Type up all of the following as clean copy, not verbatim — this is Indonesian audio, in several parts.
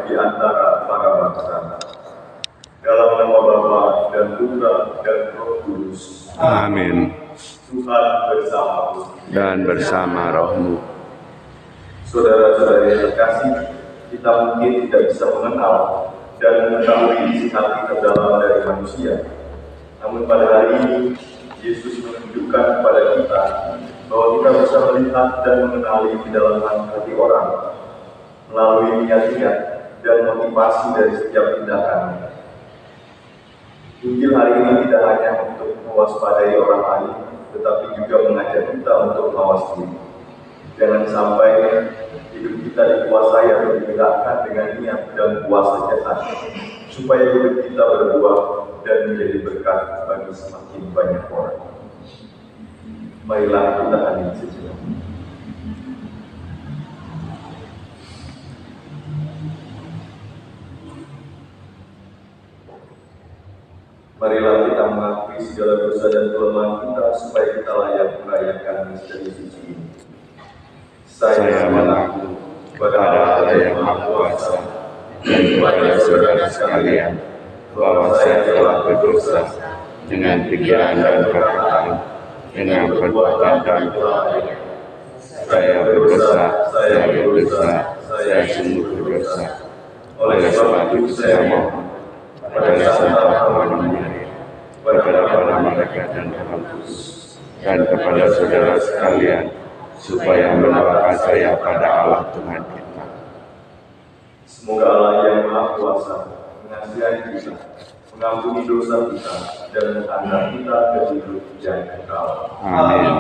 di antara para bangsa. Dalam nama Bapa dan Putra dan Roh Kudus. Amin. Tuhan bersamamu Dan bersama rohmu. Saudara-saudari yang terkasih, kita mungkin tidak bisa mengenal dan mengetahui isi hati terdalam dari manusia. Namun pada hari ini, Yesus menunjukkan kepada kita bahwa kita bisa melihat dan mengenali di dalam hati orang melalui niat-niat dan motivasi dari setiap tindakan. Injil hari ini tidak hanya untuk mewaspadai orang lain, tetapi juga mengajak kita untuk mawas diri. Jangan sampai hidup kita dikuasai atau digerakkan dengan niat dan kuasa jahat, supaya hidup kita berbuah dan menjadi berkat bagi semakin banyak orang. Marilah kita hadir sejenak. Marilah kita mengakui segala dosa dan kelemahan kita supaya kita layak merayakan misteri suci ini. Saya mengaku kepada Allah yang Maha Kuasa dan kepada saudara sekalian bahwa saya telah berdosa dengan pikiran dan perkataan, dengan perbuatan dan perbuatan. Saya berdosa, saya sungguh berdosa. Oleh sebab itu saya mohon kepada Santa Maria, kepada para malaikat dan Roh Kudus, dan kepada saudara sekalian, supaya mendoakan saya pada Allah Tuhan kita. Semoga Allah yang Maha Kuasa mengasihi kita, mengampuni dosa kita, dan menghantar kita ke hidup yang kekal. Amin.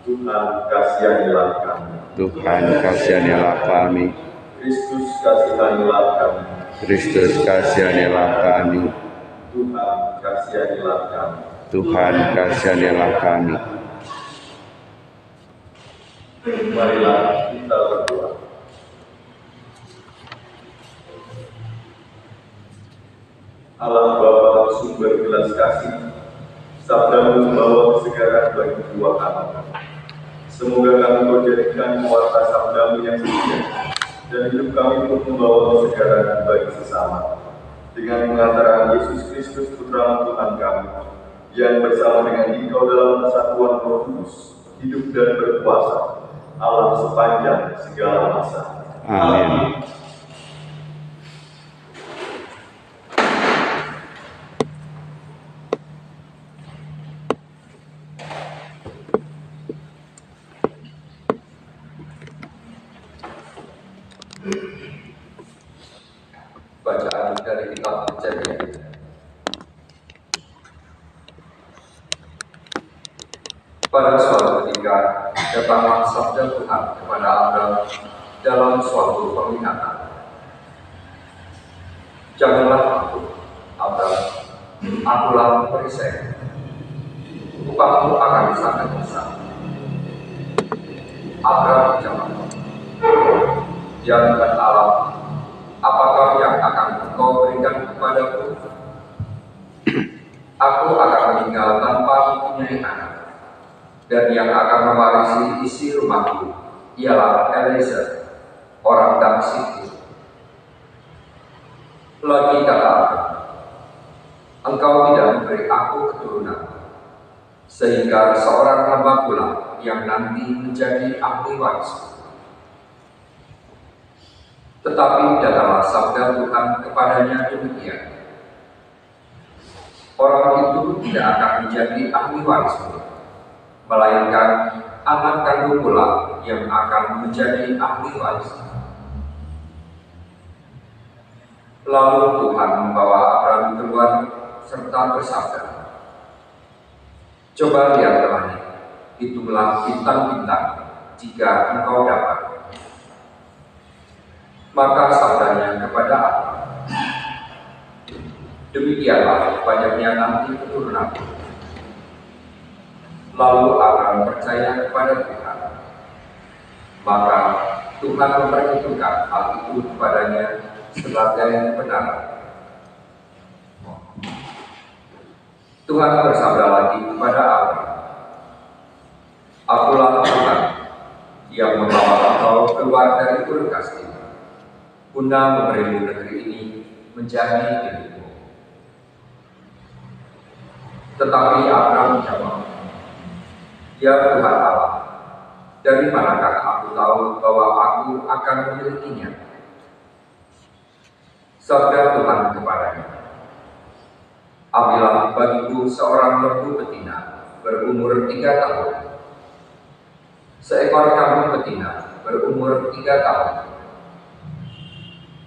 Tuhan kasihanilah kami. Tuhan kasihanilah kami. Kristus kasihanilah kami. Kristus kasihanilah kami. Tuhan kasihanilah kami. Tuhan kasihanilah kami. Marilah kita berdoa. Allah Bapa sumber belas kasih, sabdamu membawa kesegaran bagi jiwa kami. Semoga kami kau jadikan pewarta sabdamu yang setia, dan hidup kami pun membawa kesegaran bagi sesama. Dengan pengantaran Yesus Kristus Putra Tuhan kami, yang bersama dengan Engkau dalam persatuan Roh Kudus, hidup dan berkuasa, Allah sepanjang segala masa. Amin. Bacaan dari kitab Kejadian. Pada suatu ketika, datanglah sabda Tuhan kepada Abram dalam suatu penglihatan. Janganlah takut, Abram, akulah perisai. Upahmu akan sangat besar. Abram menjawab, ya Tuhan Allah, apakah yang akan Engkau berikan kepadaku? Aku akan meninggal tanpa mempunyai anak, dan yang akan mewarisi isi rumahku ialah Eliezer, orang Damsyik. Lagi kata Abram, Engkau tidak memberi aku keturunan, sehingga seorang hamba pula yang nanti menjadi ahli warisku. Tetapi datanglah sabda Tuhan kepadanya demikian, orang itu tidak akan menjadi ahli warismu, melainkan anak kandung pula yang akan menjadi ahli warismu. Lalu Tuhan membawa Abram keluar serta bersabda, coba lihat langit, hitunglah bintang-bintang jika engkau dapat. Maka sabdanya kepada Abram, demikianlah banyaknya nanti keturunanmu. Lalu Abram percaya kepada Tuhan. Maka Tuhan memperhitungkan hal itu kepadanya sebagai kebenaran. Tuhan bersabda lagi kepada Abram, Akulah Tuhan yang membawa engkau keluar dari Ur Kasdim, guna memberi negeri ini menjadi milikmu. Tetapi Abraham menjawab, "Ya Tuhan Allah, dari manakah aku tahu bahwa aku akan memilikinya?" Sabda Tuhan kepadanya, "Ambillah bagiku seorang lembu betina berumur 3 tahun, seekor kambing betina berumur 3 tahun,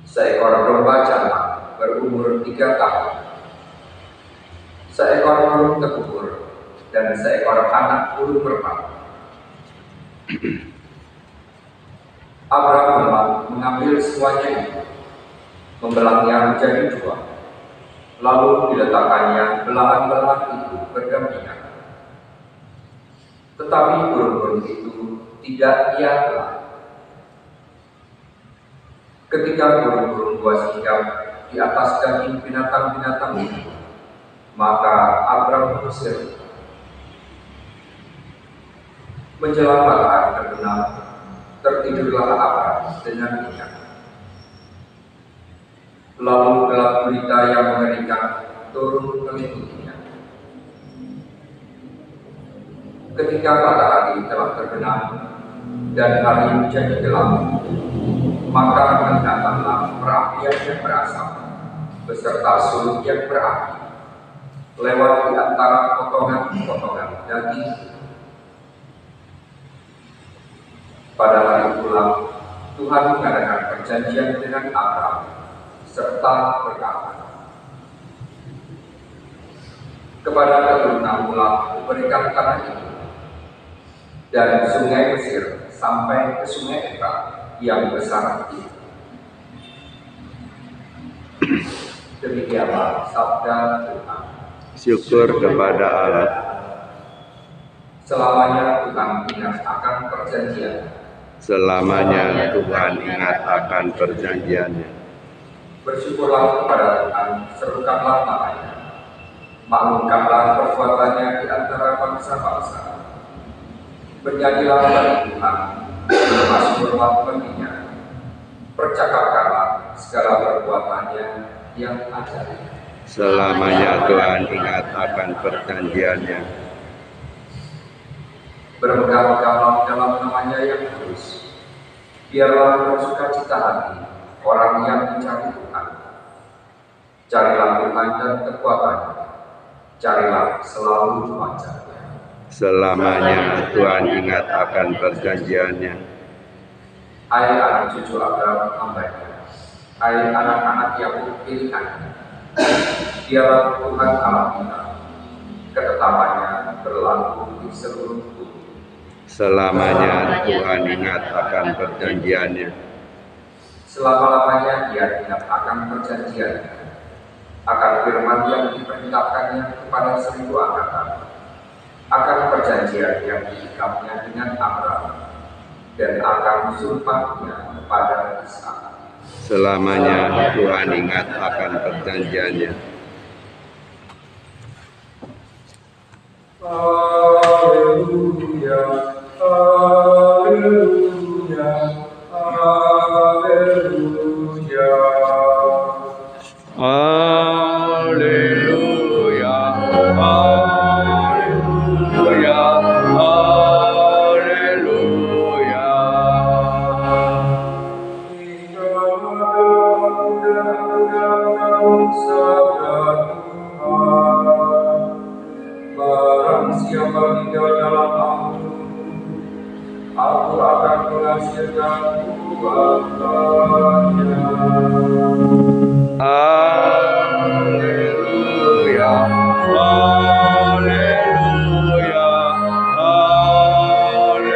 seekor domba jantan berumur 3 tahun, seekor burung tekubur, dan seekor anak burung merpati." Abraham mengambil semuanya itu, membelahnya menjadi 2, lalu diletakkannya belahan-belahan itu berdampingan. Tetapi burung-burung itu tidak ia belah. Ketika burung-burung buas hinggap di atas daging binatang-binatang itu, maka Abraham mengusir. Menjelang matahari terbenam, tertidurlah Abraham dengan nyenyak. Lalu gelap gulita yang mengerikan turun mengikutinya. Ketika matahari telah terbenam dan hari menjadi gelap, maka melihatlah perapian yang berasap beserta suluk yang berapi lewat di antara potongan-potongan daging. Pada hari itulah Tuhan mengadakan perjanjian dengan Abraham serta berkata, "Kepada keturunanmu kuberikan tanah itu, dan sungai Mesir sampai ke sungai Efrat yang besar itu." Demikianlah sabda Tuhan. Syukur kepada Allah. Selamanya Tuhan ingat akan perjanjian. Selamanya Tuhan ingat akan perjanjiannya. Bersyukurlah kepada Tuhan, serukanlah namanya. Maklumkanlah perbuatannya di antara bangsa-bangsa. Bernyanyilah bagi Tuhan, bermasmurlah baginya. Percakapkanlah segala perbuatannya yang ajaib. Selamanya Tuhan ingat akan perjanjiannya. Bermegah-megahlah dalam namanya yang kudus. Biarlah bersukacita hati orang yang mencari Tuhan. Carilah Tuhan dan kekuatannya. Carilah selalu wajahnya. Selamanya Tuhan ingat akan perjanjiannya. Hai anak cucu Abraham hambanya, hai anak-anak Yakub pilihannya, biarlah Tuhan Allah kita, ketetapannya berlaku di seluruh bumi. Selamanya Tuhan ingat akan perjanjiannya. Selama-lamanya Dia ingat akan perjanjiannya, akan firman yang diperintahkannya kepada 1000 angkatan, akan perjanjian yang diikatnya dengan Abraham, dan akan sumpahnya kepada Ishak. Selamanya Tuhan ingat akan perjanjiannya. Haleluya, haleluya, haleluya. Haleluya, haleluya, haleluya. Barang siapa tinggal dalam aku akan menghasilkan buah-buahnya. Haleluya, haleluya, haleluya.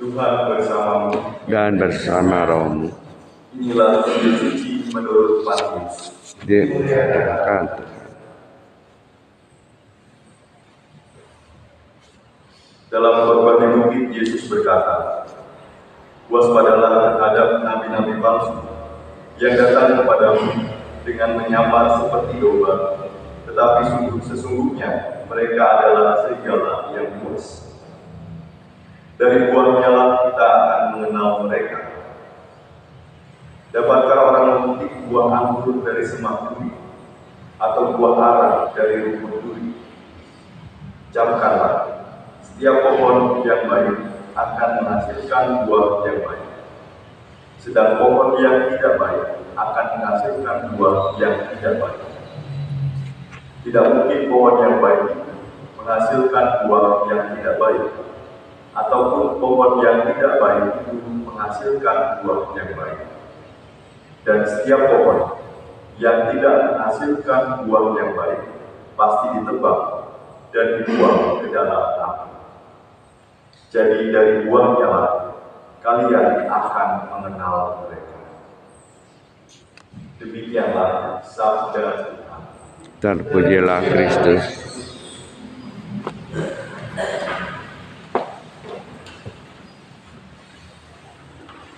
Tuhan bersamamu. Dan bersama rohmu. Inilah Injil suci menurut Matius. Dimuliakan Tuhan. Dalam khotbah di bukit, Yesus berkata, "Waspadalah terhadap nabi-nabi palsu yang datang kepadamu dengan menyamar seperti domba, tetapi sesungguhnya mereka adalah serigala yang buas. Dari buahnya lah kita akan mengenal mereka. Dapatkah orang memetik buah anggur dari semak duri, atau buah ara dari rumput duri? Camkanlah, setiap pohon yang baik akan menghasilkan buah yang baik, sedang pohon yang tidak baik akan menghasilkan buah yang tidak baik. Tidak mungkin pohon yang baik itu menghasilkan buah yang tidak baik, ataupun pohon yang tidak baik itu menghasilkan buah yang baik. Dan setiap pohon yang tidak menghasilkan buah yang baik pasti ditebang dan dibuang ke dalam api. Jadi dari buahnya lah kalian akan mengenal mereka. Demikianlah sabda Tuhan. Terpujilah Kristus.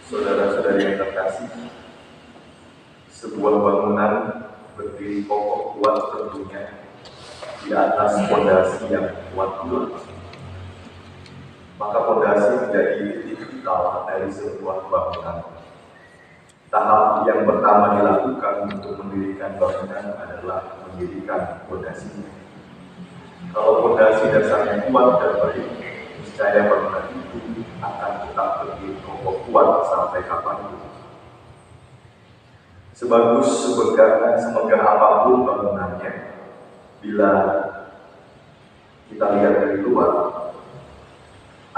Saudara-saudari yang terkasih, sebuah bangunan berdiri kokoh kuat tentunya di atas fondasi yang kuat pula. Maka fondasi menjadi titik vital dari sebuah bangunan. Tahap yang pertama dilakukan untuk mendirikan bangunan adalah mendirikan fondasinya. Kalau fondasi dasarnya kuat dan baik, niscaya bangunan itu akan tetap berdiri kokoh kuat sampai kapanpun. Semegah apapun bangunannya, bila kita lihat dari luar,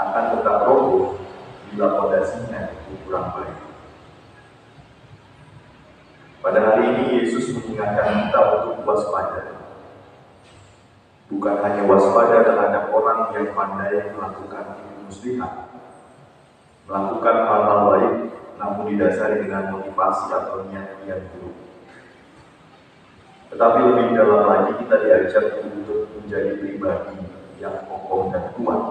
akan tetap roboh bila fondasinya kurang baik. Pada hari ini Yesus mengingatkan kita untuk waspada. Bukan hanya waspada terhadap orang yang pandai melakukan muslihat, melakukan hal-hal baik, namun didasari dengan motivasi atau niat yang buruk. Tetapi lebih dalam lagi kita diajak untuk menjadi pribadi yang kokoh dan kuat.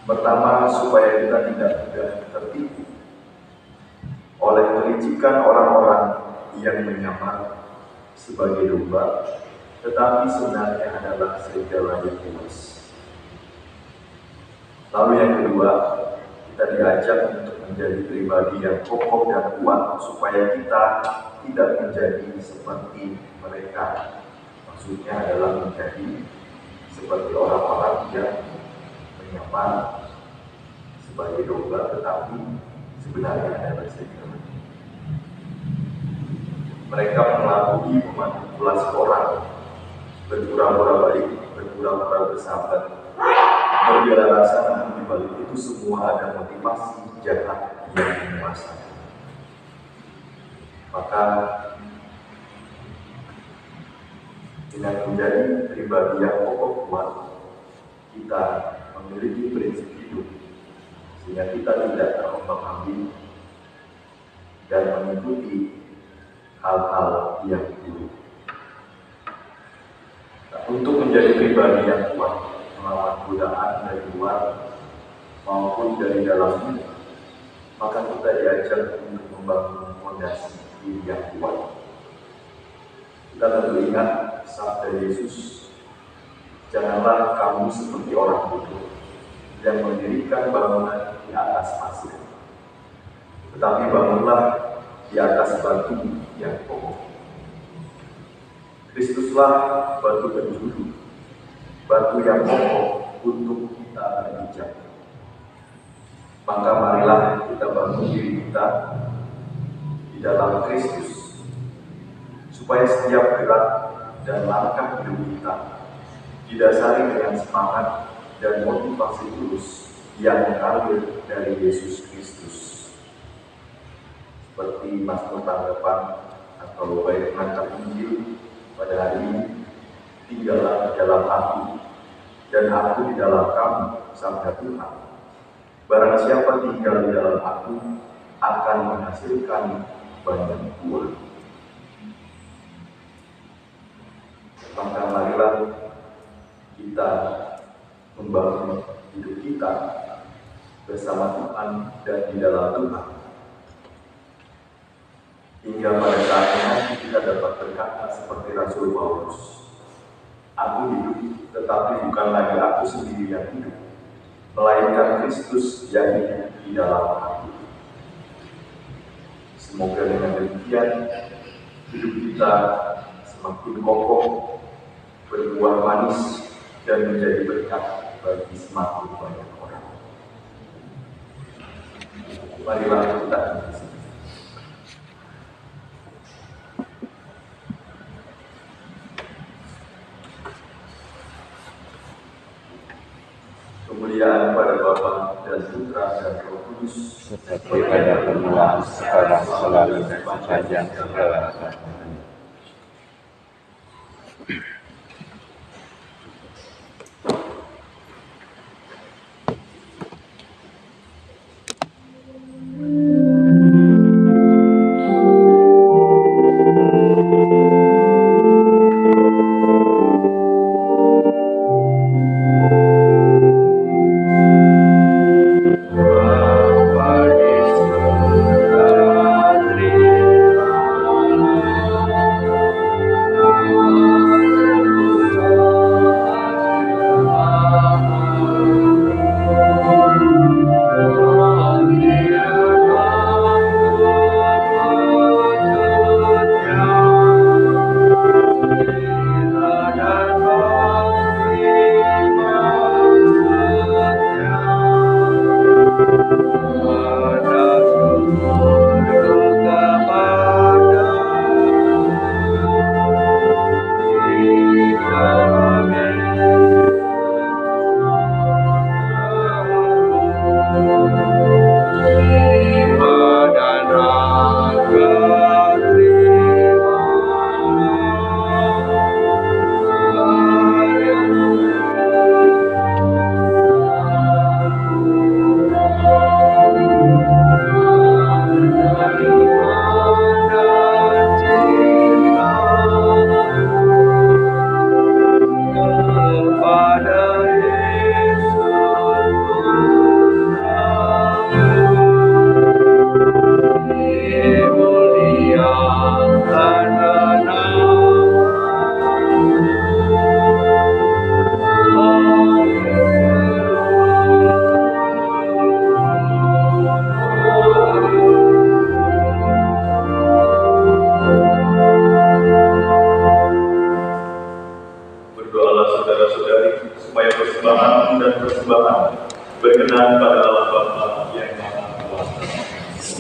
Pertama, supaya kita tidak mudah tertipu oleh kelicikan orang-orang yang menyamar sebagai domba, tetapi sebenarnya adalah serigala yang buas. Lalu yang kedua, kita diajak untuk menjadi pribadi yang kokoh dan kuat, supaya kita tidak menjadi seperti mereka. Maksudnya adalah menjadi seperti orang-orang yang menyamar sebagai domba, tetapi sebenarnya adalah serigala. Mereka mengelabui, memanipulasi orang, berpura-pura baik, berpura-pura bersahabat, berbela rasa, namun di balik itu semua ada motivasi jahat yang menguasai. Maka dengan menjadi pribadi yang kokoh kuat, kita memiliki prinsip hidup sehingga kita tidak terombang-ambing dan mengikuti hal-hal yang buruk. Nah, untuk menjadi pribadi yang kuat melawan godaan dari luar maupun dari dalamnya, maka kita diajar untuk membangun fondasi diri yang kuat. Kita tentu ingat sabda Yesus, janganlah kamu seperti orang bodoh yang mendirikan bangunan di atas pasir, tetapi bangunlah di atas batu yang kokoh. Kristuslah batu penjuru, batu yang kokoh untuk kita berpijak. Maka marilah kita bangun diri kita di dalam Kristus, supaya setiap gerak dan langkah hidup kita didasari dengan semangat dan motivasi tulus yang mengalir dari Yesus Kristus. Seperti Mazmur tanggapan atau baik pengantar Injil pada hari ini, tinggallah di dalam aku dan aku di dalam kamu, sabda Tuhan. Barang siapa tinggal di dalam aku akan menghasilkan banyak buah. Maka marilah kita membangun hidup kita bersama Tuhan dan di dalam Tuhan. hingga pada saatnya kita dapat berkata seperti Rasul Paulus, "Aku hidup, tetapi bukan lagi aku sendiri yang hidup, melainkan Kristus yang hidup di dalam aku." Semoga dengan demikian hidup kita semakin kokoh, berbuah manis, dan menjadi berkat bagi semakin banyak orang. Marilah kita kemuliaan pada Bapa dan Putra dan Roh Kudus, seperti pada permulaan, sekarang, selalu, dan sepanjang segala abad.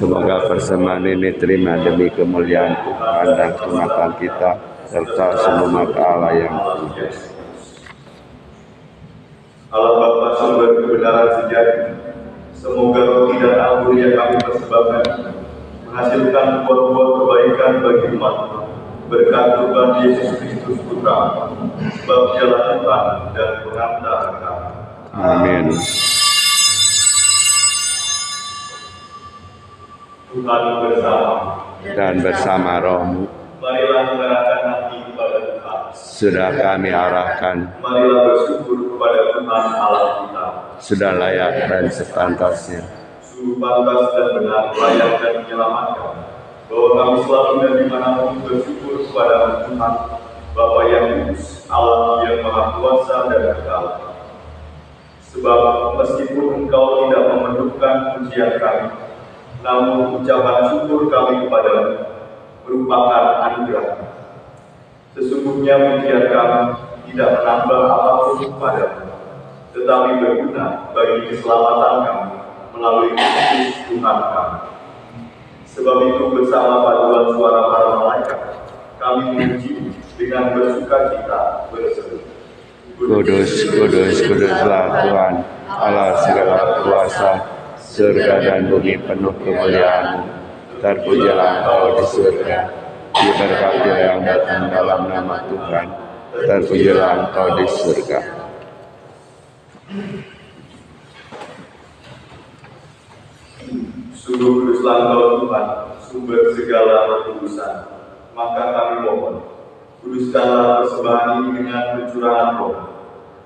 Semoga persembahan ini terima demi kemuliaan Tuhan dan keselamatan kita, serta seluruh Allah yang kudus. Allah Bapa sumber kebenaran sejati, semoga roti dan anggur yang kami persembahkan menghasilkan buah-buah kebaikan bagi umat, berkat Tuhan Yesus Kristus Putra, sebab Dialah Tuhan dan pengantar kami. Amin. Tuhan bersama Dan bersama rohmu, marilah mengarahkan hati kepada Tuhan. sudah kami arahkan, Marilah bersyukur kepada Tuhan Allah kita. sudah layak dan sepantasnya. Sungguh pantas dan benar, layak dan menyelamatkan, bahwa kami selalu dan dimanapun bersyukur kepada Tuhan, Bapa yang kudus, Allah yang maha kuasa dan kekal. Sebab meskipun Engkau tidak memerlukan pujian kami, namun ucapan syukur kami kepadamu merupakan anugerah. Sesungguhnya pujian kami tidak menambah apapun kepadamu, tetapi berguna bagi keselamatan kami melalui Kristus Tuhan kami. Sebab itu bersama paduan suara para malaikat, kami memuji dengan bersukacita berseru. Kudus, kudus, kuduslah Tuhan, Allah segala kuasa, surga dan bumi penuh kemuliaan-Mu. Terpujilah Engkau di surga, diberkatilah yang datang dalam nama Tuhan. Terpujilah Engkau di surga. Sungguh kuduslah Engkau Tuhan, sumber segala kekudusan. Maka kami mohon, kuduskanlah persembahan ini dengan pencurahan Roh,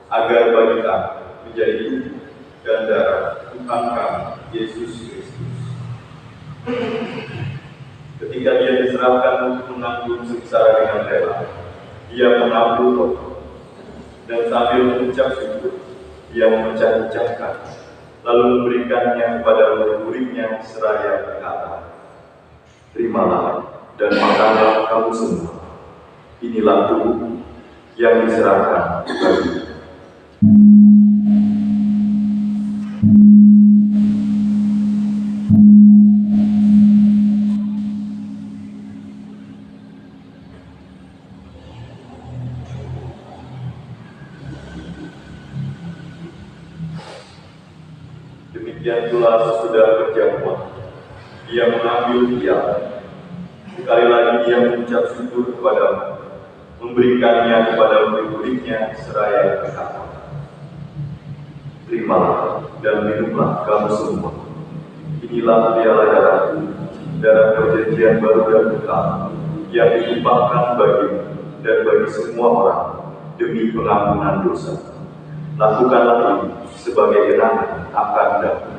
agar bagi kami menjadi tubuh dan darah Tuhan kami, Yesus Kristus. Ketika Dia diserahkan untuk menanggung sengsara dengan rela. Ia mengambil roti, dan sambil mengucap syukur, ia memecah-mecahkan, lalu memberikannya kepada murid-muridnya seraya berkata, "Terimalah dan makanlah kamu semua. Inilah tubuhku yang diserahkan bagimu." Demikian pula sesudah berjamuan, ia mengambil piala. Sekali lagi ia mengucap syukur kepadamu, memberikannya kepada murid-muridnya seraya berkata, "Terimalah dan minumlah kamu semua. Inilah piala darahku, darah perjanjian baru dan kekal, yang ditumpahkan bagimu dan bagi semua orang demi pengampunan dosa. Lakukanlah ini sebagai kenangan akan aku."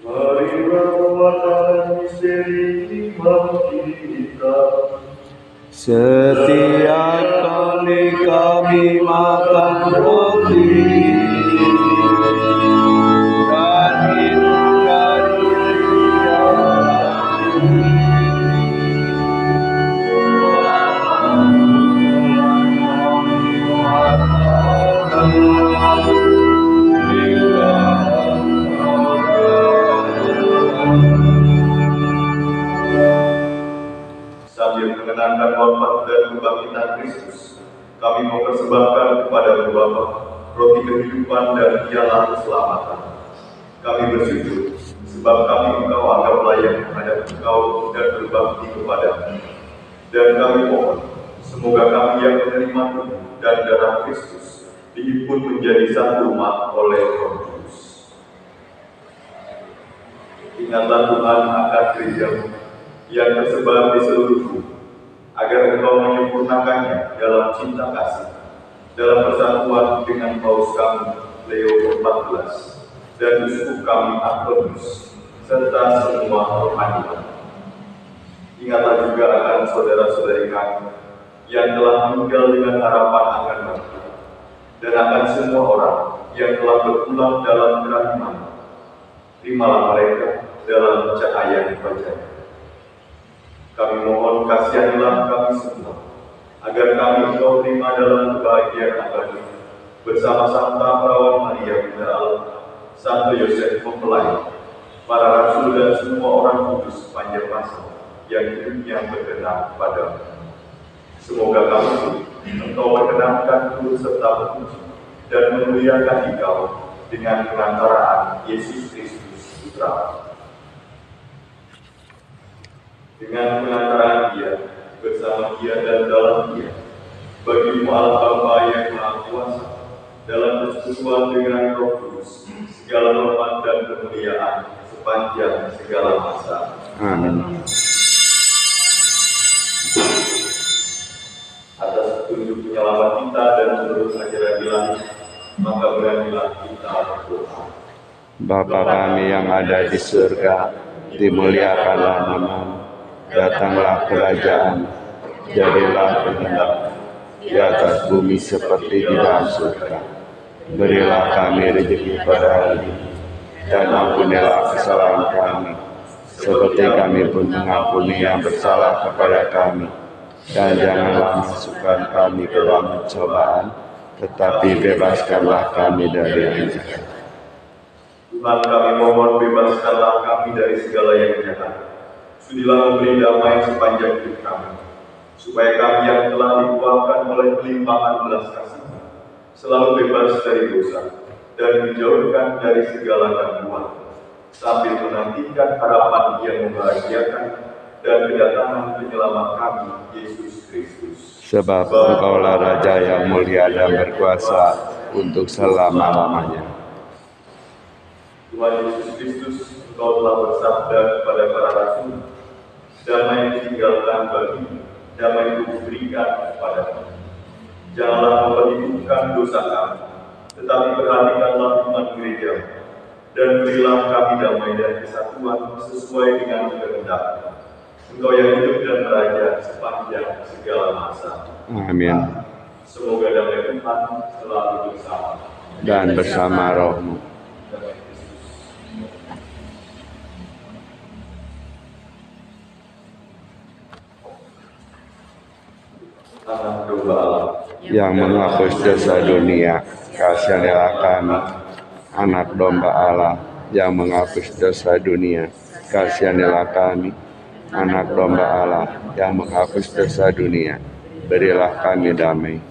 Marilah mewakili misteri iman kita. Setiap kali kami makan roti dan minum dari Dia, Sambil mengenangkan wafat dan kebangkitan Kristus, kami mempersembahkan kepada Bapa roti kehidupan dan piala keselamatan. Kami bersyukur sebab kami Engkau anggap layak menghadap Engkau dan berbakti kepada-Mu. Dan kami mohon, semoga kami yang menerima tubuh dan darah Kristus dihimpun menjadi satu umat oleh Roh Kudus. Ingatlah Tuhan akan gereja-Mu yang tersebar di seluruh bumi, agar Engkau menyempurnakannya dalam cinta kasih, dalam persatuan dengan Paus kami Leo XIV dan Uskup kami Antonius, serta semua rohaniwan. Ingatlah juga akan saudara-saudari kami yang telah meninggal dengan harapan akan bangkit, dan akan semua orang yang telah berpulang dalam kerahiman. Terimalah mereka dalam cahaya wajah. Kami mohon kasihanilah kami semua, agar kami Engkau terima dalam kebahagiaan abadi, bersama Santa Perawan Maria Bunda Allah, Santo Yosef Mempelai, para rasul dan semua orang kudus sepanjang masa yang hidupnya berkenan padamu. Semoga kami Engkau perkenankan turut serta memuji dan memuliakan Engkau dengan perantaraan Yesus Kristus Putra. Dengan pengantaraan Dia, bersama Dia dan dalam Dia, bagimu Allah Bapa yang Maha Kuasa, dalam persekutuan dengan Roh Kudus, segala hormat dan kemuliaan sepanjang segala masa. Amin. Atas petunjuk penyelamat kita dan seluruh ajaran ilahi, maka beranilah kita berdoa. Bapa kami yang ada di surga, dimuliakanlah nama-Mu. Datanglah kerajaan, jadilah kehendak di atas bumi seperti di dalam surga. Berilah kami rezeki pada hari ini, dan ampunilah kesalahan kami, seperti kami pun mengampuni yang bersalah kepada kami. Dan janganlah masukkan kami ke dalam cobaan, tetapi bebaskanlah kami dari yang jahat. Tuhan, kami mohon bebaskanlah kami dari segala yang jahat. Sudilah memberi damai sepanjang hidup kami, supaya kami yang telah dikuatkan oleh kelimpahan belas kasih selalu bebas dari dosa dan dijauhkan dari segala gangguan, sambil menantikan harapan yang membahagiakan dan kedatangan penyelamat kami, Yesus Kristus. Sebab Engkaulah Raja yang mulia dan berkuasa untuk selama-lamanya. Tuhan Yesus Kristus, Engkau telah bersabda kepada para rasul, damai ditinggalkan bagimu, damai kuberikan kepadamu. Janganlah memperhitungkan dosa kami, tetapi perhatikanlah iman gereja, dan berilah kami damai dan kesatuan sesuai dengan kehendak. Engkau yang hidup dan meraja sepanjang segala masa. Amin. Semoga damai Tuhan selalu bersama Dan bersama rohmu. Anak domba Allah Yang menghapus dosa dunia, kasihanilah kami. Anak domba Allah yang menghapus dosa dunia, kasihanilah kami. Anak domba Allah yang menghapus dosa dunia, berilah kami damai.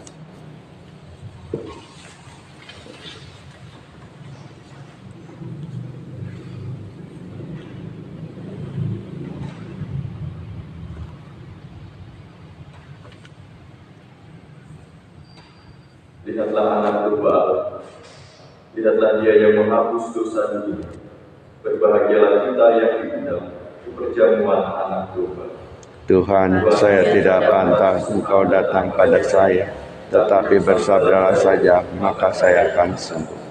Lihatlah anak domba Allah. Lihatlah Dia yang menghapus dosa dunia. Berbahagialah kita yang diundang ke perjamuan anak domba. Tuhan, saya tidak pantas Engkau datang pada saya, tetapi bersabdalah saja, maka saya akan sembuh.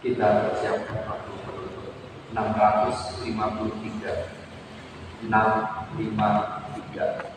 Kita persiapkan waktu penutup 653.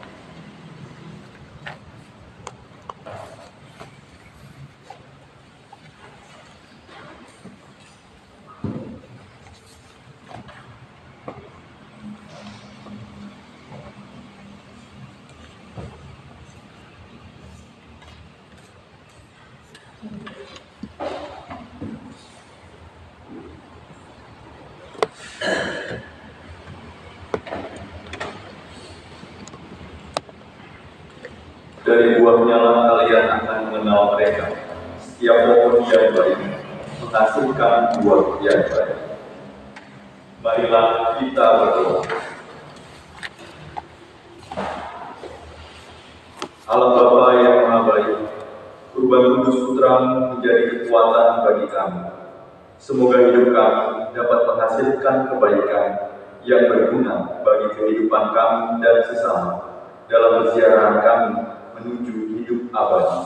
Dari buahnya lah kalian akan mengenal mereka. Setiap pohon yang baik menghasilkan buah yang baik. Marilah kita berdoa. Allah Bapa yang Maha Baik, kurban kudus Putra-Mu menjadi kekuatan bagi kami. Semoga hidup kami dapat menghasilkan kebaikan yang berguna bagi kehidupan kami dan sesama dalam perjalanan kami menuju hidup abadi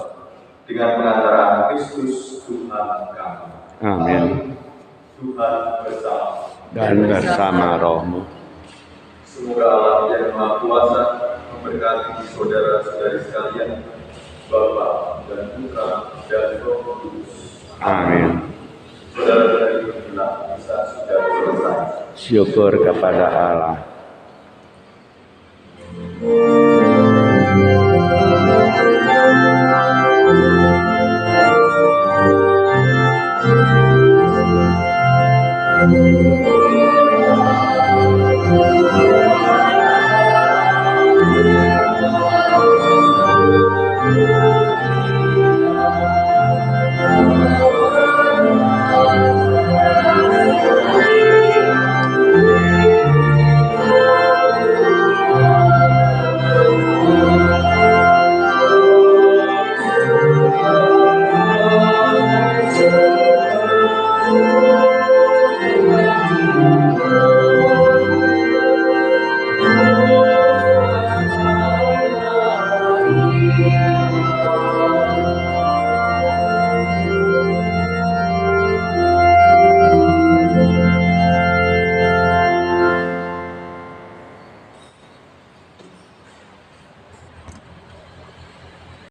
dengan pengantaran Kristus Tuhan kami. Amin. Tuhan bersama Dan bersama rohmu. Semoga Allah yang Maha Kuasa memberkati saudara-saudari sekalian, Bapa dan Putra dan Roh Kudus. Amin. Saudara-saudari berbilang bisa sudah selesai. Syukur kepada Allah.